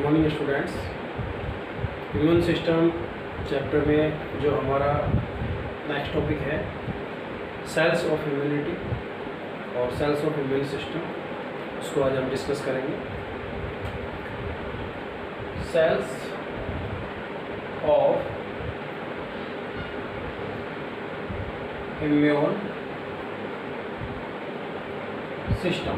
Good morning students. Immune system chapter में जो हमारा नेक्स्ट टॉपिक है सेल्स ऑफ इम्यूनिटी और सेल्स ऑफ इम्यून सिस्टम, उसको आज हम डिस्कस करेंगे। Cells of immune system.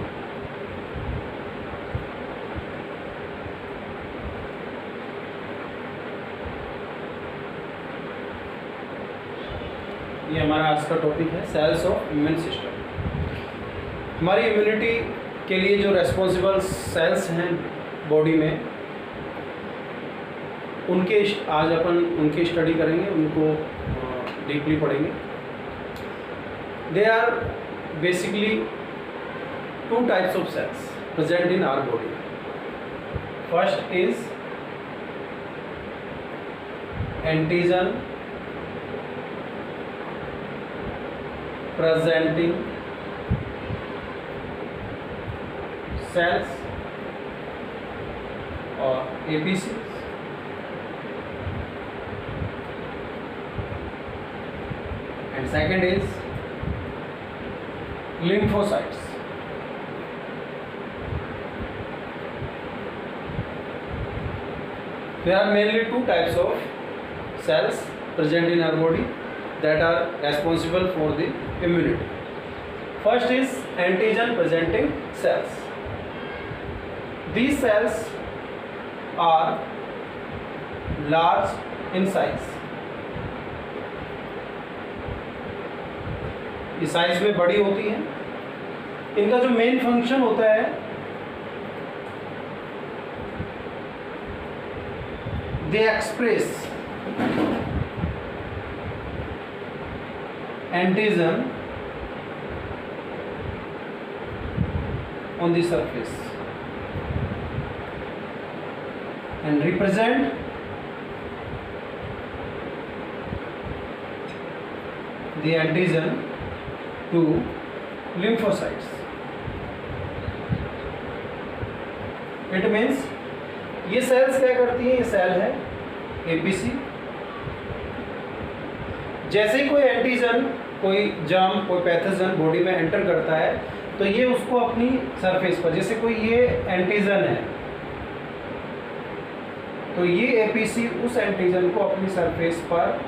ये हमारा आज का टॉपिक है सेल्स ऑफ इम्यून सिस्टम। हमारी इम्यूनिटी के लिए जो रेस्पॉन्सिबल सेल्स हैं बॉडी में, आज अपन उनकी स्टडी करेंगे, उनको डीपली पढ़ेंगे। They are basically two types of cells present in our body. First is antigen presenting cells or APCs, and second is lymphocytes. There are mainly two types of cells present in our body that are responsible for the immunity. First is antigen presenting cells. These cells are large in size. ये size में बड़ी होती हैं। इनका जो main function होता है, they express antigen on the surface and represent the antigen to lymphocytes. It means ये सेल्स क्या करती हैं? ये सेल है एपीसी। जैसे ही कोई एंटीजन, कोई जर्म, कोई पैथोजन बॉडी में एंटर करता है तो ये उसको अपनी सरफेस पर, जैसे कोई ये एंटीजन है तो ये एपीसी उस एंटीजन को अपनी सरफेस पर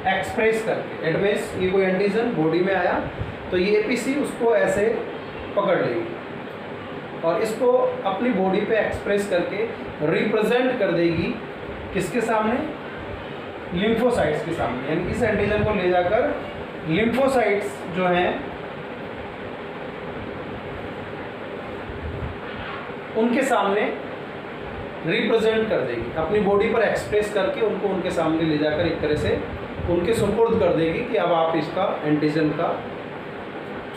एक्सप्रेस करके, इट मींस ये कोई एंटीजन बॉडी में आया तो ये एपीसी उसको ऐसे पकड़ लेगी और इसको अपनी बॉडी पे एक्सप्रेस करके रिप्रेजेंट कर देगी किसके सामने? लिम्फोसाइट्स के सामने। यानी इस एंटीजन को ले जाकर लिम्फोसाइट्स जो हैं उनके सामने रिप्रेजेंट कर देगी, अपनी बॉडी पर एक्सप्रेस करके उनको उनके सामने ले जाकर एक तरह से उनके सुपुर्द कर देगी कि अब आप इसका एंटीजन का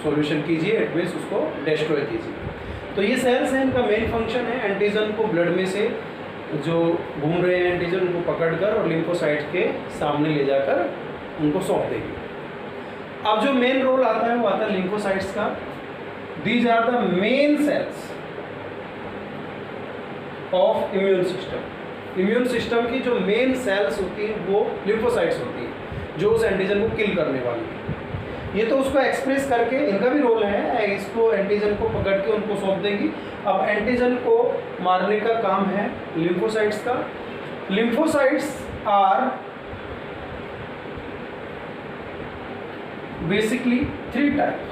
सॉल्यूशन कीजिए, इट मींस उसको डिस्ट्रॉय कीजिए। तो ये सेल्स हैं, इनका मेन फंक्शन है एंटीजन को ब्लड में से जो घूम रहे हैं एंटीजन उनको पकड़कर और लिम्फोसाइट्स के सामने ले जाकर उनको सौंप देगी। अब जो मेन रोल आता है वो आता है लिम्फोसाइट्स का। These are the main cells of immune system. Immune system की जो मेन सेल्स होती हैं वो लिम्फोसाइट्स होती हैं, जो उस एंटीजन को किल करने वाली है। ये तो उसको एक्सप्रेस करके, इनका भी रोल है, इसको एंटीजन को पकड़ के उनको सौंप देगी। अब एंटीजन को मारने का काम है लिम्फोसाइट्स का। Lymphocytes are basically three types: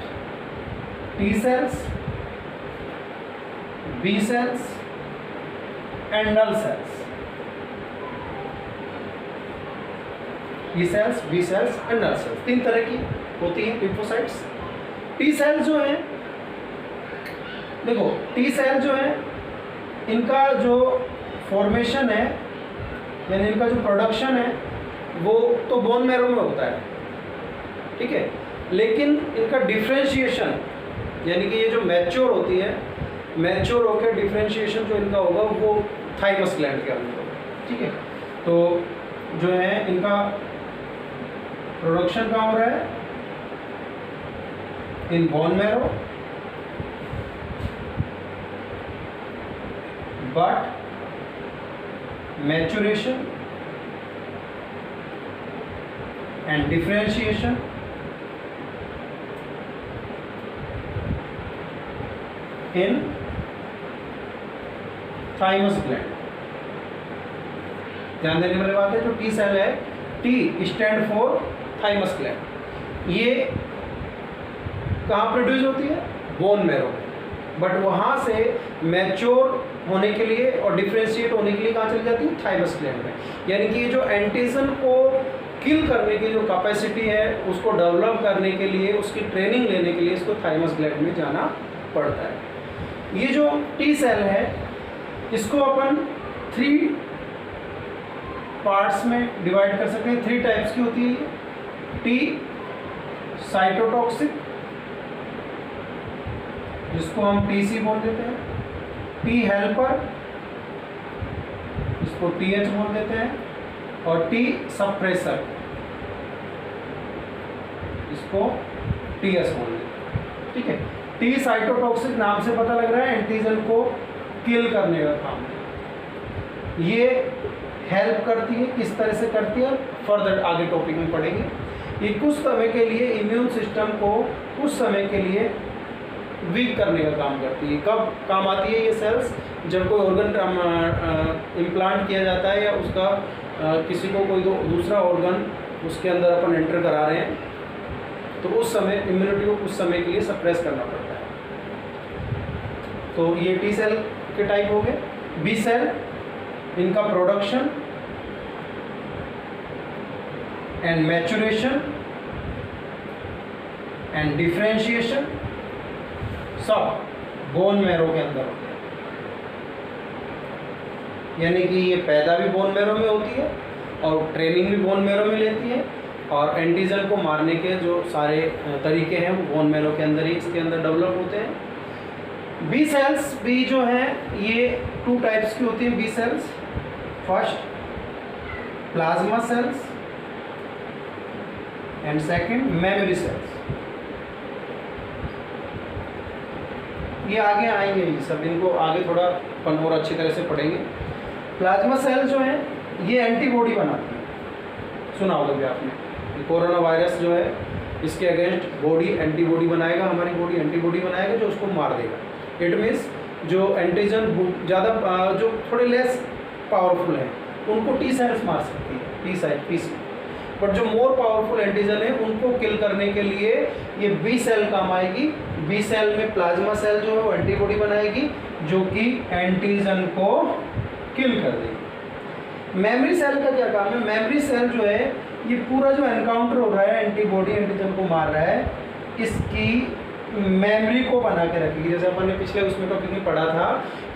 T cells, B cells and null cells. T cells, B cells and null cells, तीन तरह की होती है लिम्फोसाइट्स। टी सेल जो है, देखो टी सेल जो है इनका जो फॉर्मेशन है, यानी इनका जो प्रोडक्शन है वो तो बोन मैरो में होता है, ठीक है। लेकिन इनका डिफ्रेंशिएशन, यानी कि ये जो मैच्योर होती है, मैच्योर होकर डिफ्रेंशिएशन जो इनका होगा वो थाइमस ग्लैंड के अंदर होगा, ठीक है। तो जो है इनका प्रोडक्शन कहाँ हो रहा है? In bone marrow but maturation and differentiation in thymus gland। ध्यान देने वाली बात है, जो टी सेल है, T stand for thymus gland. ये कहाँ प्रोड्यूस होती है? बोन मैरो में, बट वहाँ से मैच्योर होने के लिए और डिफ्रेंशिएट होने के लिए कहाँ चली जाती है? थाइमस ग्लैंड में। यानी कि ये जो एंटीजन को किल करने की जो कैपेसिटी है, उसको डेवलप करने के लिए, उसकी ट्रेनिंग लेने के लिए इसको थाइमस ग्लैंड में जाना पड़ता है। ये जो टी सेल है, इसको अपन 3 पार्ट्स में डिवाइड कर सकते हैं। 3 टाइप्स की होती है ये। टी साइटोटॉक्सिक, जिसको हम टीसी बोल देते हैं, टी हेल्पर, इसको टीएच बोल देते हैं, और टी सप्रेसर, इसको टीएस बोल देते हैं। ठीक है, टी साइटोटॉक्सिक नाम से पता लग रहा है एंटीजन को किल करने का काम है। ये हेल्प करती है, किस तरह से करती है फर्दर आगे टॉपिक में पढ़ेंगे। ये कुछ समय के लिए इम्यून सिस्टम को कुछ समय के लिए वीक करने का काम करती है। कब काम आती है ये सेल्स? जब कोई ऑर्गन इम्प्लांट किया जाता है या उसका किसी को कोई दूसरा ऑर्गन उसके अंदर अपन एंटर करा रहे हैं, तो उस समय इम्यूनिटी को कुछ समय के लिए सप्रेस करना पड़ता है। तो ये टी सेल के टाइप हो गए। बी सेल, इनका production and maturation and differentiation सब बोन मैरो के अंदर होते हैं। यानी कि ये पैदा भी बोन मैरो में होती है और ट्रेनिंग भी बोन मैरो में लेती है, और एंटीजन को मारने के जो सारे तरीके हैं वो बोन मैरो के अंदर ही इसके अंदर डेवलप होते हैं। बी सेल्स भी जो हैं ये 2 टाइप्स की होती हैं। B cells, first plasma cells and second memory cells. ये आगे आएंगे, ये सब इनको आगे थोड़ा अपन और अच्छी तरह से पढ़ेंगे। प्लाज्मा सेल जो है ये एंटीबॉडी बनाती है, सुना होगा भी आपने। कोरोना वायरस जो है इसके अगेंस्ट बॉडी एंटीबॉडी बनाएगा, हमारी बॉडी एंटीबॉडी बनाएगा जो उसको मार देगा। इट मीन्स जो एंटीजन ज़्यादा जो थोड़े लेस पावरफुल हैं उनको टी सेल्स मार सकती है, टी सेल। बट जो मोर पावरफुल एंटीजन है उनको किल करने के लिए ये बी सेल काम आएगी। बी सेल में प्लाज्मा सेल जो है वो एंटीबॉडी बनाएगी जो कि एंटीजन को किल कर देगी। मेमोरी सेल का क्या काम है? मेमोरी सेल जो है ये पूरा जो एनकाउंटर हो रहा है, एंटीबॉडी एंटीजन को मार रहा है, इसकी मेमोरी को बना के रखेगी। जैसे अपन ने पिछले उसमें टॉपिक में पढ़ा था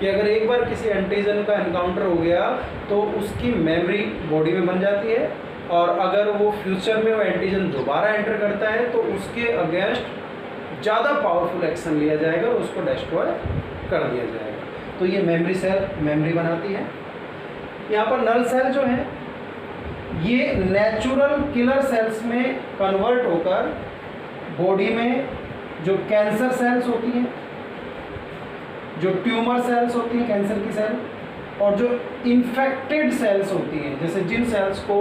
कि अगर एक बार किसी एंटीजन का एनकाउंटर हो गया तो उसकी मेमोरी बॉडी में बन जाती है, और अगर वो फ्यूचर में वो एंटीजन दोबारा एंटर करता है तो उसके अगेंस्ट ज़्यादा पावरफुल एक्शन लिया जाएगा और उसको डिस्ट्रॉय कर दिया जाएगा। तो ये मेमोरी सेल मेमोरी बनाती है। यहाँ पर नल सेल जो है ये नेचुरल किलर सेल्स में कन्वर्ट होकर बॉडी में जो कैंसर सेल्स होती हैं, जो ट्यूमर सेल्स होती हैं कैंसर की सेल, और जो इन्फेक्टेड सेल्स होती हैं, जैसे जिन सेल्स को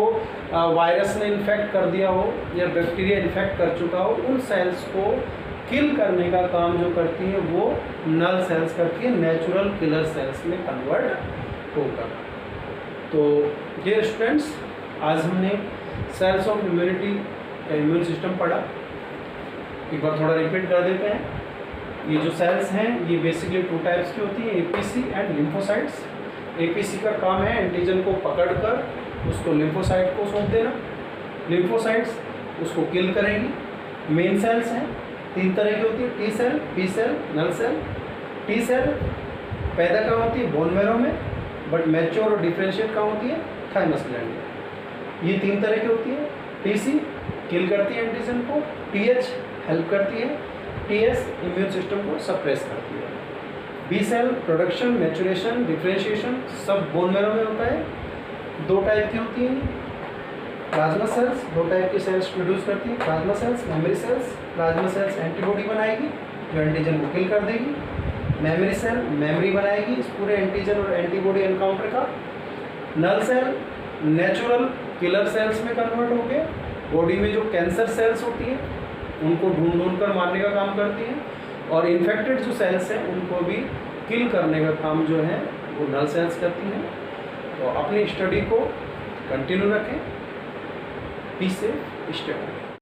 वायरस ने इन्फेक्ट कर दिया हो या बैक्टीरिया इन्फेक्ट कर चुका हो, उन सेल्स को किल करने का काम जो करती है वो नल सेल्स करती है, नेचुरल किलर सेल्स में कन्वर्ट होकर। तो ये स्टूडेंट्स, आज हमने सेल्स ऑफ इम्यूनिटी या इम्यून सिस्टम पढ़ा। एक बार थोड़ा रिपीट कर देते हैं। ये जो सेल्स हैं ये बेसिकली 2 टाइप्स की होती हैं, एपीसी एंड लिम्फोसाइट्स। एपीसी का काम है एंटीजन को पकड़कर उसको लिम्फोसाइट को सौंप देना, लिम्फोसाइट्स उसको किल करेंगी। मेन सेल्स हैं 3 तरह की होती है, टी सेल, बी सेल, नल सेल। टी सेल पैदा कहाँ होती है? बोन मैरो में, बट मैच्योर और डिफरेंशिएट कहाँ होती है? थाइमस ग्लैंड में। ये 3 तरह की होती है। टीसी किल करती है एंटीजन को, टीएच हेल्प करती है, टीएस इम्यून सिस्टम को सप्रेस करती है। B cell production, maturation, differentiation सब बोन मैरो में होता है। 2 टाइप की होती हैं प्लाज्मा सेल्स, 2 टाइप की सेल्स प्रोड्यूस करती है, plasma cells, memory cells. Plasma cells antibody बनाएगी जो एंटीजन को किल कर देगी। मेमोरी सेल मेमोरी बनाएगी इस पूरे एंटीजन और एंटीबॉडी एनकाउंटर का। नल सेल नेचुरल किलर सेल्स में कन्वर्ट होके बॉडी में जो कैंसर सेल्स होती हैं उनको ढूंढ कर मारने का काम करती हैं, और इन्फेक्टेड जो सेल्स हैं उनको भी किल करने का काम जो है वो नल सेल्स करती हैं। तो अपनी स्टडी को कंटिन्यू रखें, पीस से स्टे करें।